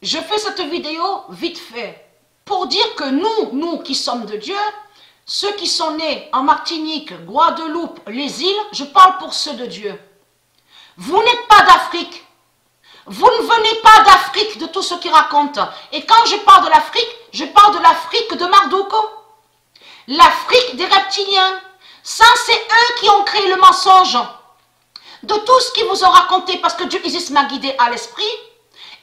je fais cette vidéo vite fait pour dire que nous qui sommes de Dieu, ceux qui sont nés en Martinique, Guadeloupe, les îles, je parle pour ceux de Dieu. Vous n'êtes pas d'Afrique. Vous ne venez pas d'Afrique, de tous ceux qui racontent. Et quand je parle de l'Afrique, je parle de l'Afrique de Marduk. L'Afrique des reptiliens. Ça, c'est eux qui ont créé le mensonge. De tout ce qu'ils vous ont raconté, parce que Dieu Isis m'a guidé à l'esprit,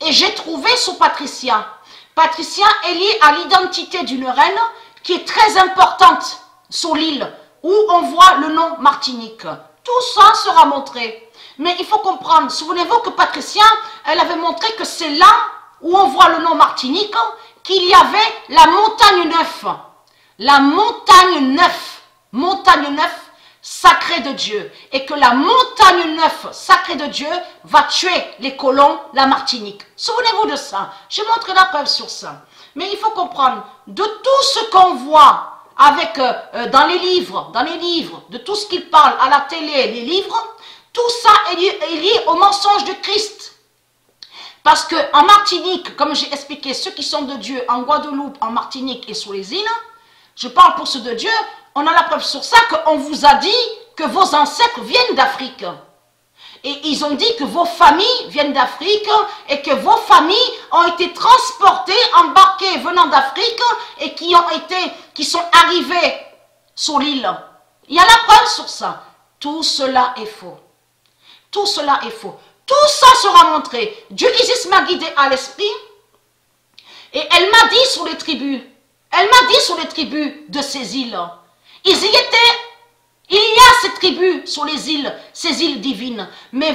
et j'ai trouvé sur Patricia. Patricia est liée à l'identité d'une reine qui est très importante sur l'île, où on voit le nom Martinique. Tout ça sera montré. Mais il faut comprendre, souvenez-vous que Patricia, elle avait montré que c'est là où on voit le nom Martinique, qu'il y avait la montagne Neuf. La montagne Neuf, sacrée de Dieu. Et que la montagne Neuf, sacrée de Dieu, va tuer les colons, la Martinique. Souvenez-vous de ça. Je montre la preuve sur ça. Mais il faut comprendre, de tout ce qu'on voit avec, dans les livres, de tout ce qu'ils parlent à la télé, les livres, tout ça est lié au mensonge de Christ. Parce qu'en Martinique, comme j'ai expliqué, ceux qui sont de Dieu, en Guadeloupe, en Martinique et sur les îles, je parle pour ceux de Dieu, on a la preuve sur ça qu'on vous a dit que vos ancêtres viennent d'Afrique. Et ils ont dit que vos familles viennent d'Afrique et que vos familles ont été transportées, embarquées venant d'Afrique et qui sont arrivées sur l'île. Il y a la preuve sur ça. Tout cela est faux. Tout cela est faux. Tout ça sera montré. Dieu Isis m'a guidé à l'esprit et elle m'a dit sur les tribus. Elle m'a dit sur les tribus de ces îles. Ils y étaient. Il y a ces tribus sur les îles, ces îles divines. Mais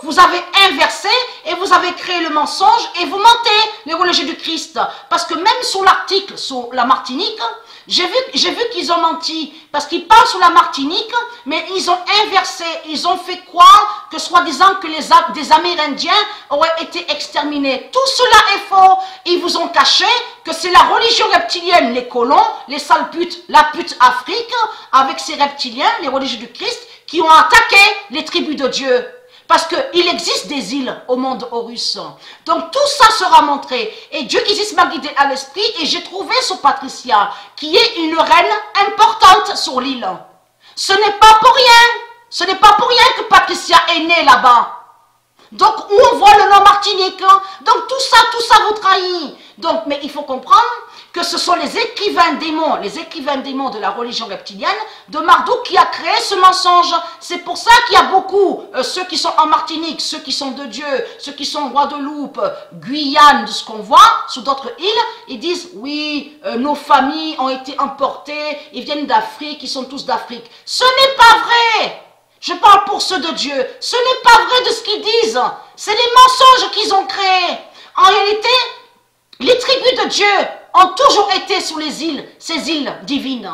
vous avez inversé et vous avez créé le mensonge et vous mentez, les religieux du Christ. Parce que même sur l'article, sur la Martinique, j'ai vu qu'ils ont menti. Parce qu'ils parlent sur la Martinique, mais ils ont inversé, ils ont fait croire que soi-disant que des Amérindiens auraient été exterminés. Tout cela est faux. Ils vous ont caché que c'est la religion reptilienne, les colons, les sales putes, la pute Afrique, avec ces reptiliens, les religieux du Christ, qui ont attaqué les tribus de Dieu. Parce qu'il existe des îles au monde Horus. Donc tout ça sera montré. Et Dieu Isis m'a guidé à l'esprit et j'ai trouvé sur Patricia, qui est une reine importante sur l'île. Ce n'est pas pour rien. Ce n'est pas pour rien que Patricia est née là-bas. Donc où on voit le nom Martinique. Donc tout ça vous trahit. Donc, mais il faut comprendre que ce sont les écrivains démons de la religion reptilienne, de Marduk, qui a créé ce mensonge. C'est pour ça qu'il y a beaucoup, ceux qui sont en Martinique, ceux qui sont de Dieu, ceux qui sont en Guadeloupe, Guyane, de ce qu'on voit, sur d'autres îles, ils disent, oui, nos familles ont été emportées, ils viennent d'Afrique, ils sont tous d'Afrique. Ce n'est pas vrai. Je parle pour ceux de Dieu. Ce n'est pas vrai de ce qu'ils disent. C'est les mensonges qu'ils ont créés. En réalité, les tribus de Dieu ont toujours été sur les îles, ces îles divines.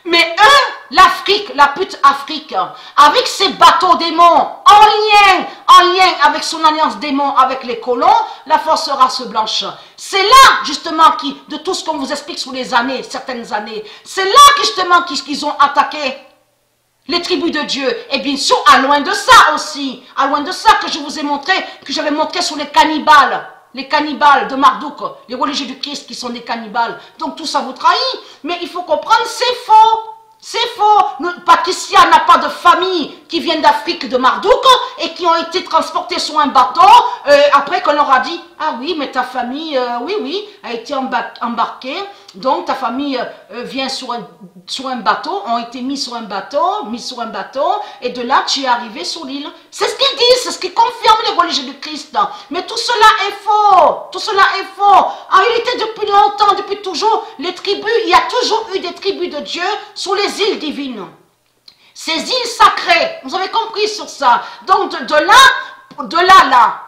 Mais eux, l'Afrique, la pute Afrique, avec ses bateaux démons, en lien avec son alliance démon avec les colons, la force race blanche. C'est là, justement, de tout ce qu'on vous explique sur les années, certaines années, c'est là, justement, qu'ils ont attaqué les tribus de Dieu. Et bien sûr, à loin de ça aussi, à loin de ça que je vous ai montré, que j'avais montré sur les cannibales. Les cannibales de Marduk, les religieux du Christ qui sont des cannibales. Donc tout ça vous trahit. Mais il faut comprendre, c'est faux. C'est faux. Patricia n'a pas de famille qui viennent d'Afrique de Marduk et qui ont été transportés sur un bateau. Après qu'on leur a dit, ah oui, mais ta famille, oui, a été embarquée. Donc ta famille vient sur un bateau, ont été mis sur un bateau, et de là tu es arrivé sur l'île. C'est ce qu'ils disent, c'est ce qui confirme les religieux du Christ. Mais tout cela est faux, tout cela est faux. En réalité, depuis longtemps, depuis toujours, les tribus, il y a toujours eu des tribus de Dieu sur les îles divines. Ces îles sacrées, vous avez compris sur ça. Donc de là,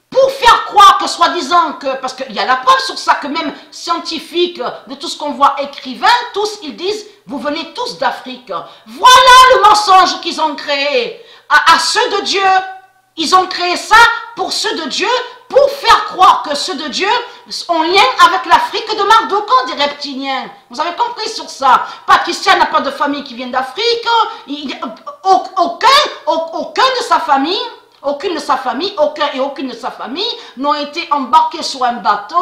pour faire croire que soi-disant que, parce qu'il y a la preuve sur ça, que même scientifiques, de tout ce qu'on voit écrivains, tous ils disent, vous venez tous d'Afrique. Voilà le mensonge qu'ils ont créé. À ceux de Dieu, ils ont créé ça pour ceux de Dieu, pour faire croire que ceux de Dieu ont lien avec l'Afrique de Marduk, des reptiliens. Vous avez compris sur ça. Patricia n'a pas de famille qui vient d'Afrique. Aucun de sa famille Aucune de sa famille, aucun et aucune de sa famille n'ont été embarqués sur un bateau.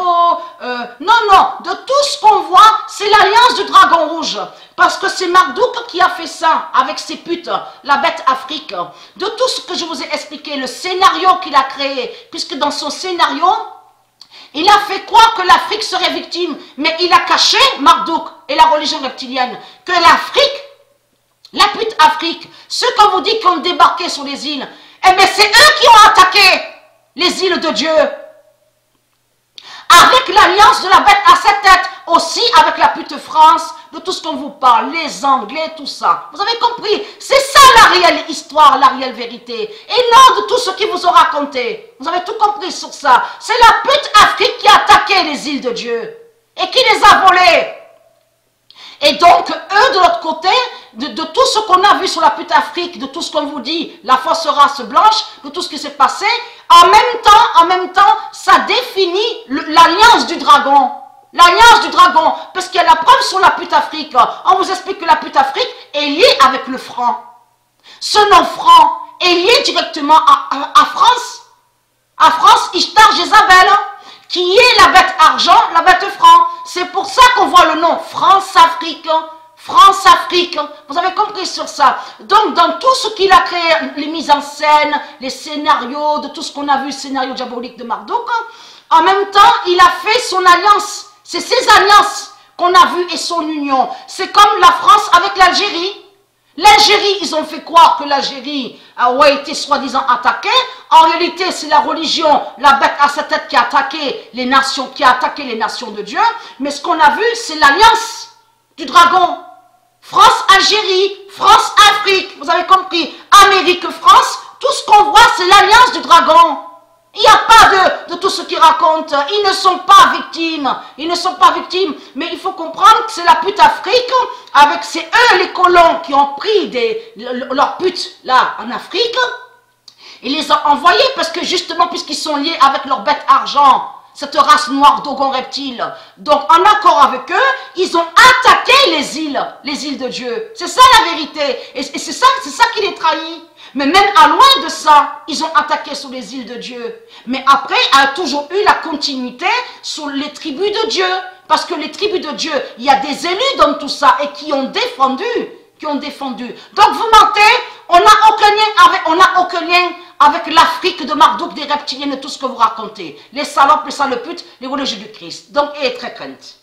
Non, non, de tout ce qu'on voit, c'est l'alliance du dragon rouge. Parce que c'est Marduk qui a fait ça avec ses putes, la bête Afrique. De tout ce que je vous ai expliqué, le scénario qu'il a créé, puisque dans son scénario, il a fait croire que l'Afrique serait victime, mais il a caché, Marduk et la religion reptilienne, que l'Afrique, la pute Afrique, ceux qu'on vous dit qui ont débarqué sur les îles, eh bien c'est eux qui ont attaqué les îles de Dieu. Avec l'alliance de la bête à 7 têtes, aussi avec la pute France, de tout ce qu'on vous parle, les Anglais, tout ça. Vous avez compris? C'est ça la réelle histoire, la réelle vérité. Et non de tout ce qui vous ont raconté. Vous avez tout compris sur ça. C'est la pute Afrique qui a attaqué les îles de Dieu et qui les a volées. Et donc, eux, de l'autre côté, de tout ce qu'on a vu sur la pute Afrique, de tout ce qu'on vous dit, la fausse race blanche, de tout ce qui s'est passé, en même temps, ça définit l'alliance du dragon. L'alliance du dragon, parce qu'il y a la preuve sur la pute Afrique. On vous explique que la pute Afrique est liée avec le franc. Ce nom franc est lié directement à France. À France, Ishtar Jézabel, qui est la bête argent, la bête franc. C'est pour ça qu'on voit le nom France-Afrique. France-Afrique. Vous avez compris sur ça. Donc, dans tout ce qu'il a créé, les mises en scène, les scénarios, de tout ce qu'on a vu, le scénario diabolique de Marduk, en même temps, il a fait son alliance. C'est ces alliances qu'on a vues et son union. C'est comme la France avec l'Algérie. L'Algérie, ils ont fait croire que l'Algérie a été soi-disant attaquée. En réalité, c'est la religion, la bête à 7 têtes qui a attaqué les nations, de Dieu. Mais ce qu'on a vu, c'est l'alliance du dragon. France-Algérie, France-Afrique, vous avez compris. Amérique-France, tout ce qu'on voit, c'est l'alliance du dragon. Il n'y a pas de tout ce qu'ils racontent. Ils ne sont pas victimes. Ils ne sont pas victimes. Mais il faut comprendre que c'est la pute Afrique. C'est eux les colons qui ont pris leurs putes là en Afrique. Ils les ont envoyés parce que justement, puisqu'ils sont liés avec leur bête argent, cette race noire d'Ogon reptile. Donc en accord avec eux, ils ont attaqué les îles de Dieu. C'est ça la vérité. Et c'est ça qui les trahit. Mais même à loin de ça, ils ont attaqué sur les îles de Dieu. Mais après, il y a toujours eu la continuité sur les tribus de Dieu. Parce que les tribus de Dieu, il y a des élus dans tout ça et qui ont défendu. Donc vous mentez, on n'a aucun lien avec l'Afrique de Marduk, des reptiliens, de tout ce que vous racontez. Les salopes, les saloputes, les religieux du Christ. Donc, et très crainte.